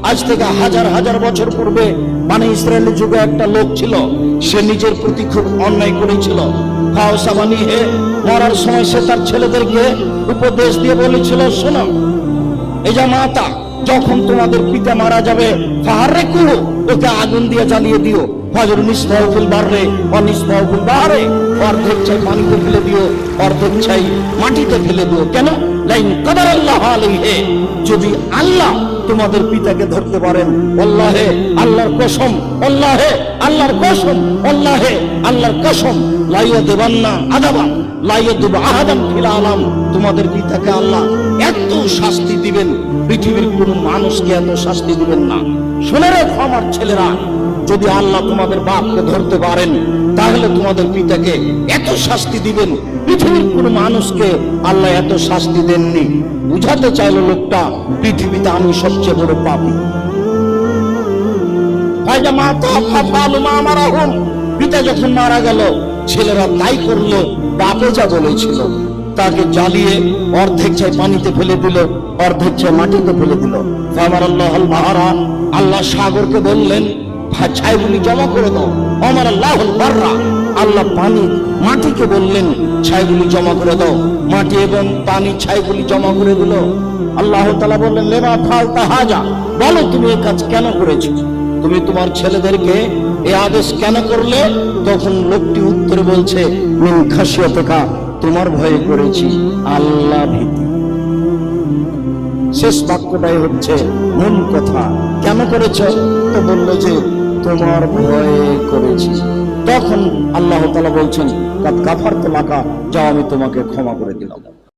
আজ থেকে হাজার হাজার বছর পূর্বে বনি ইসরায়েলের যুগে একটা লোক ছিল, সে নিজের প্রতি খুব অন্যায় করেছিল। ফাওসাবানি হে, মরার সময় সে তার ছেলেদেরকে উপদেশ দিয়ে বলেছিল, শোনো এই যে মাতা, যখন তোমাদের পিতা মারা যাবে ফাহারেকু, ওকে আগুন দিয়ে জ্বালিয়ে দিও। ফাজর নিসফাউল বাররে ও নিসফাউল বাহরে, অর্ধেক চাই পানিতে ফেলে দিও, অর্ধেক চাই মাটিতে ফেলে দিও। কেন? লাইন কাদার আল্লাহ আলাইহি, যদি আল্লাহ তোমাদের পিতাকে ধরতে পারেন, আল্লাহে আল্লাহর কসম, আল্লাহে আল্লাহর কসম, আল্লাহে আল্লাহর কসম, লাইয়া দেবান্না আদাবান লাইয়া দেব আহাদান ফিল আলাম, তোমাদের পিতাকে আল্লাহ এত শাস্তি দিবেন, পৃথিবীর কোন মানুষকে এত শাস্তি দিবেন না। শুনে রেখো আমার ছেলেরা, যদি আল্লাহ তোমাদের বাপকে ধরতে পারেন, তাহলে তোমাদের পিতাকে এত শাস্তি দিবেন, পৃথিবীর কোন মানুষকে আল্লাহ এত শাস্তি দেননি। বুঝাতে চাইল লোকটা, পৃথিবীতে আমি সবচেয়ে বড় পাপী। পিতা যখন মারা গেল, ছেলেরা তাই করলো, বাপে যা বলেছিল। তাকে জ্বালিয়ে অর্ধেক চাই পানিতে ফেলে দিল, অর্ধেক চাই মাটিতে ফেলে দিল। আল্লাহ সাগরকে বললেন, ছাইগুলি জমা করে দাও। আমার আল্লাহুল বাররা, আল্লাহ পানি মাটিকে বললেন, ছাইগুলি জমা করে দাও। মাটি এবং পানি ছাইগুলি জমা করে দিল। আল্লাহ তাআলা বললেন, লেমা ফালতা হাজা, বলো তুমি এই কাজ কেন করেছো? তুমি তোমার ছেলেদেরকে এই আদেশ কেন করলে? তখন লোকটি উত্তরে বলছে, মিন খাশিয়াতিকা, তোমার ভয়ে করেছি, আল্লাহ ভীতি। শেষ বাক্যটাই হচ্ছে মূল কথা। কেন করেছ? তো বললো যে তোমার ভয়ে করেছি। তখন আল্লাহ তাআলা বলছেন, কাদ গাফারতু লাকা, যাও আমি তোমাকে ক্ষমা করে দিলাম।